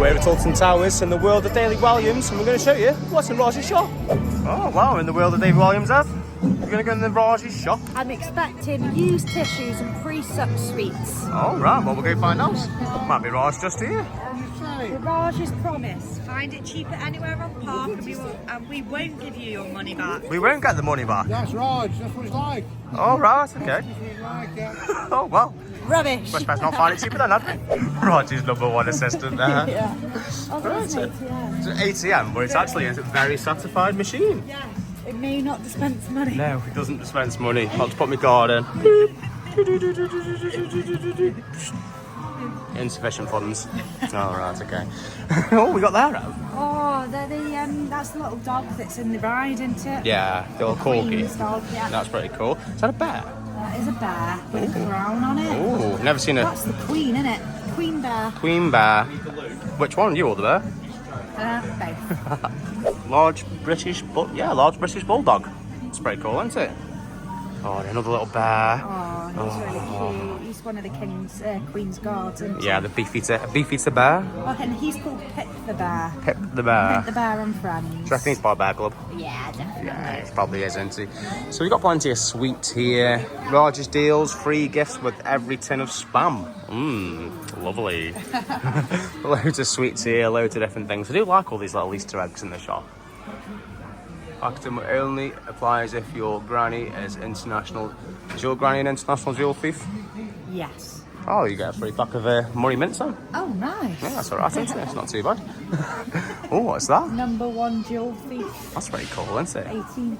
We're at Alton Towers in the world of Daily Williams, and we're going to show you what's in Raj's shop. Oh wow, in the world of Daily Williams, Ev. We're going to go in the Raj's shop. I'm expecting used tissues and pre-sucked sweets. Oh right, well we'll go find out. Might be Raj just here. The Raj's promise. Find it cheaper anywhere on park and we won't give you your money back. We won't get the money back. That's Raj, that's what it's like. Oh right, okay. That's what it's like, yeah. Oh well. Rubbish. Must best not find it cheaper then, had we? Raj's #1 assistant there. Yeah. Oh, that's an ATM. It's an ATM, but it's actually a very satisfied machine. Yeah. It may not dispense money. No, it doesn't dispense money. I'll just put my card in. Insufficient funds. Oh, right, okay. Oh, we got that out. Oh, they're that's the little dog that's in the ride, isn't it? Yeah, the old corgi. Queen's dog, yeah. That's pretty cool. Is that a bear? That is a bear with a crown on it. Oh, never seen a That's the queen, isn't it? Queen bear. queen bear. Which one? You or the bear? Both. Large British bulldog. It's pretty cool, isn't it? Oh, another little bear. Oh, he's really cute. He's one of the Queen's guards, isn't he? Yeah, the beefeater bear. Oh, and he's called Pip the bear. Pip the bear. Pip the bear and friends. Do you reckon he's part of Bear Club? Yeah, definitely. Yeah, he probably is, isn't he? So we've got plenty of sweets here. Raj's deals, free gifts with every tin of Spam. Lovely. Loads of sweets here, loads of different things. I do like all these little Easter eggs in the shop. Actum only applies if your granny is international. Is your granny an international jewel thief? Yes. Oh, you get a free pack of Murray mints then. Oh, nice. Yeah, that's alright, isn't it? It's not too bad. Oh, what's that? #1 jewel thief. That's pretty cool, isn't it? £18.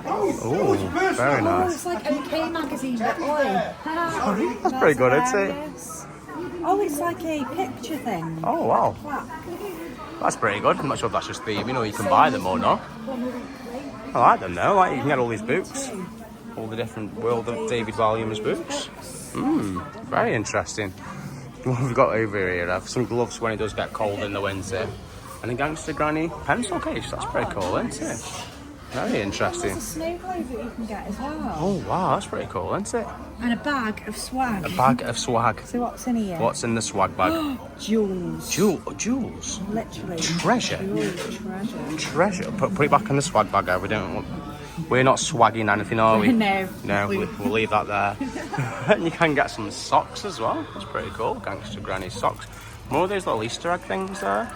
Oh, very Oh, nice. it's like OK magazine, but oi. That's pretty good, isn't it? hilarious. Oh, it's like a picture thing. Oh, wow. Plaque. That's pretty good. I'm not sure if that's just the, you can buy them or not. I like them though, like you can get all these books. All the different World of David Williams books. Very interesting. What have we got over here? I have some gloves when it does get cold in the winter. And a Gangsta Granny pencil case. That's pretty cool, isn't it? Very interesting. There's a snow globe that you can get as well. Oh wow, that's pretty cool, isn't it? And a bag of swag. A bag of swag. So what's in here? What's in the swag bag? Jewels. Jewels. Literally. Treasure. Jewels, treasure. Put it back in the swag bag. We're not swagging anything, are we? No. No, we'll leave that there. And you can get some socks as well. That's pretty cool. Gangster Granny socks. More of those little Easter egg things there.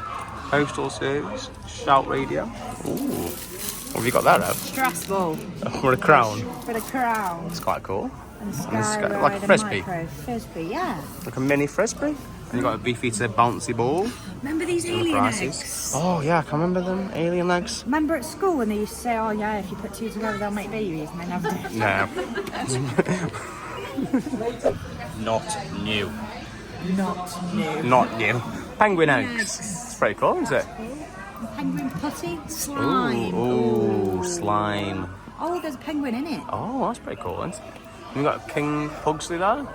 Postal service. Shout radio. Ooh. What have you got there, Ev? Stress ball. For a crown. For the crown. It's quite cool. And And sky like a ride frisbee. and micro frisbee, yeah. Like a mini frisbee. And you got a Beefeater bouncy ball. Remember these And the alien prices. eggs? Oh yeah, I can remember them. Alien eggs. Remember at school when they used to say, oh yeah, if you put two together they'll make babies, and they never did. No. Not new. Not new. Not new. Penguin eggs. It's pretty cool, isn't it? Penguin putty? Slime. Ooh, slime. Oh, there's a penguin in it. Oh, that's pretty cool, isn't it? And you got King Pugsley there.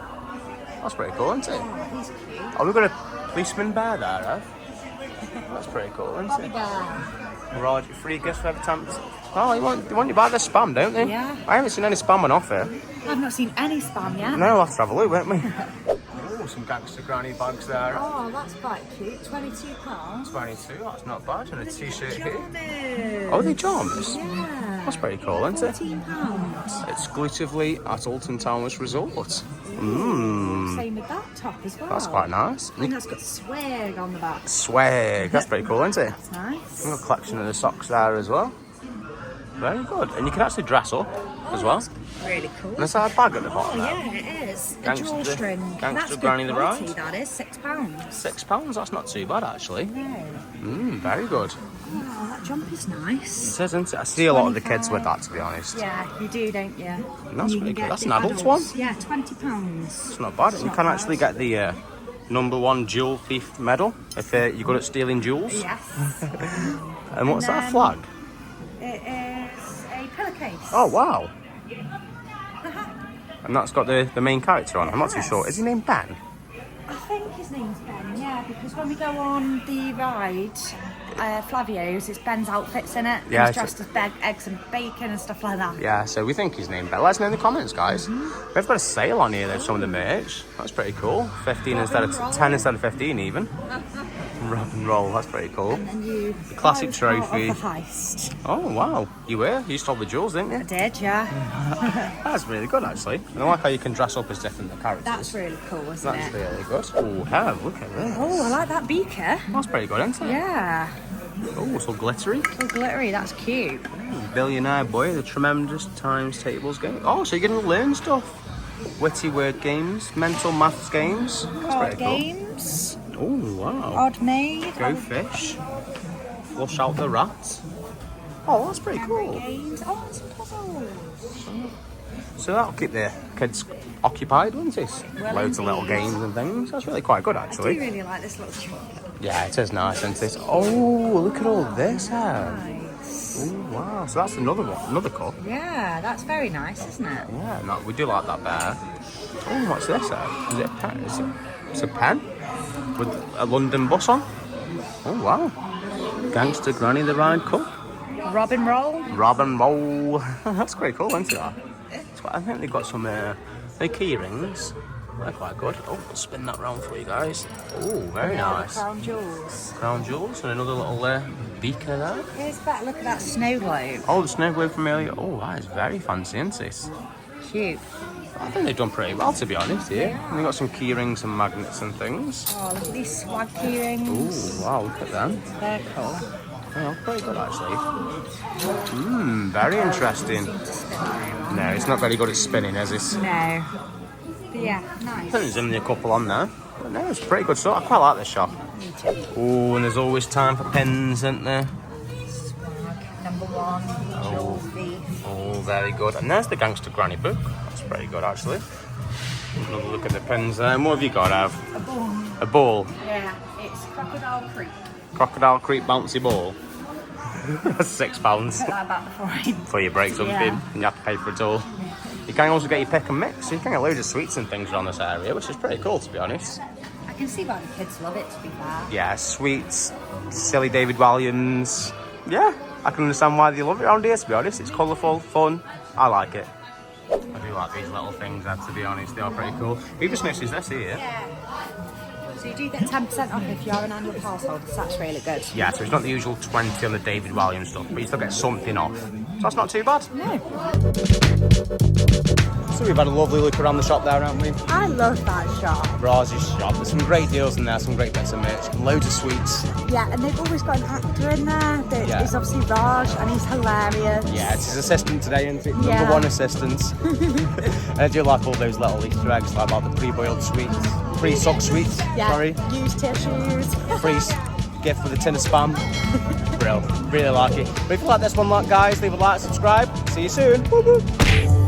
That's pretty cool, isn't it? Oh, he's cute. Oh, we've got a policeman bear there, Ev. That's pretty cool, isn't Bobby it? bear. Right, free gifts for every time. Oh, they want you to buy the Spam, don't they? Yeah. I haven't seen any Spam on offer. I've not seen any spam yet. No, we'll have to have a look, won't we? Oh, some Gangster Granny bags there. Oh, that's quite cute. £22. 22, that's not bad. And a t-shirt here. Pajamas. Oh, they pajamas? Yeah. That's pretty cool, isn't it? £14. Exclusively at Alton Towers Resort. Same with that top as well. That's quite nice. And that's got swag on the back. Swag, that's pretty cool, isn't it? That's nice. We've got a collection of the socks there as well. Very good. And you can actually dress up as well. Really cool. And there's a bag at the bottom Oh there. yeah, it is. A Gangster- drawstring. Gangster That's good Granny the quality, Ride. that is. £6. £6, that's not too bad actually. No. Very good. Oh, that jump is nice. It is, isn't it? I see a lot of the kids with that, to be honest. Yeah, you do, don't you? And that's You pretty can good. get That's the an adult adults. one. Yeah, £20. It's not bad. You not can bad. actually get the #1 jewel thief medal if you're good at stealing jewels. Yes. And what's And that then- flag? It is a pillowcase. Oh wow! And that's got the main character on. I'm not too sure. Is he named Ben? I think his name's Ben, yeah, because when we go on the ride, Flavio's, it's Ben's outfits in it. Yeah, He's dressed as eggs and bacon and stuff like that. Yeah, so we think he's named Ben. Let us know in the comments, guys. We've got a sale on here, though, some of the merch. That's pretty cool. 10 instead of 15 even. Rock and roll, that's pretty cool. And then you... The classic I was part of trophy. the heist. Oh, wow. You were? You stole the jewels, didn't I you? did, yeah. That's really good, actually. And I like how you can dress up as different characters. That's really cool, isn't That's it? really good. Oh, hell, look at this. Oh, I like that beaker. That's pretty good, isn't it? Yeah. Oh, so glittery. So glittery, that's cute. Billionaire boy, the tremendous times tables game. Oh, so you're going to learn stuff. Witty word games, mental maths games. That's Card pretty cool. games. Oh, wow. Odd made. Go fish. Flush out the rats. Oh, that's pretty cool. Games. Oh, it's puzzles. So that'll keep the kids occupied, won't it? Well, Loads of little indeed. games and things. That's really quite good, I do actually. really like this little chocolate. Yeah, it is nice, isn't it? Oh, look at all this. Nice. Oh, wow. So that's another one, another cup. Yeah, that's very nice, isn't it? Yeah, no, we do like that bear. Oh, what's this? Is it a pen? It's a pen with a London bus on. Oh, wow. Gangsta Granny the Ride Cup. Robin roll. Robin roll. That's quite cool, isn't it? I think they've got some key rings. They're quite good. Oh, we'll spin that round for you guys. Oh, very nice. Crown jewels. Crown jewels and another little beaker there. Here's that. Look at that snow globe. Oh, the snow globe from earlier. Oh, that is very fancy, isn't it? Cute. I think they've done pretty well, to be honest, here. And they've got some key rings and magnets and things. Oh, look at these swag key rings. Oh, wow, look at them. They're cool. Oh, pretty good, actually. Very interesting. No, it's not very good at spinning, is it? No. But yeah, I nice. think there's only a couple on there. But no, it's pretty good stuff. I quite like this shop. Me too. Oh, and there's always time for pins, isn't there? Swag. Number one. Trophy. Oh, very good. And there's the Gangster Granny book. That's pretty good, actually. Another look at the pins there. And what have you got, Av? A ball. A ball. Yeah, it's Crocodile Creek. Crocodile Creek bouncy ball. That's £6 Put that back before you break something. Yeah. And you have to pay for it all. You can also get your pick and mix. So you can get loads of sweets and things around this area, which is pretty cool, to be honest. I can see why the kids love it, to be fair. Yeah, sweets, silly David Walliams. Yeah, I can understand why they love it around here, to be honest. It's colourful, fun. I like it. I do like these little things, to be honest. They are pretty cool. We just noticed this here. Yeah. So you do get 10% off if you are an annual household, so that's really good. Yeah, so it's not the usual 20 on the David Walliams stuff, but you still get something off. So that's not too bad. No. So we've had a lovely look around the shop there, haven't we? I love that shop. Raz's shop. There's some great deals in there, some great bits of merch, loads of sweets. Yeah, and they've always got an actor in there. Yeah. He's obviously Raj, and he's hilarious. Yeah, it's his assistant today, isn't it? Yeah. Number one assistant. And I do like all those little Easter eggs, like about the pre-boiled sweets, pre-sucked sweets, Yeah. sorry. Used tissues. Free gift with a tin of spam. Brill. Really like it. But if you like this one, guys, leave a like, subscribe. See you soon. Woo-hoo.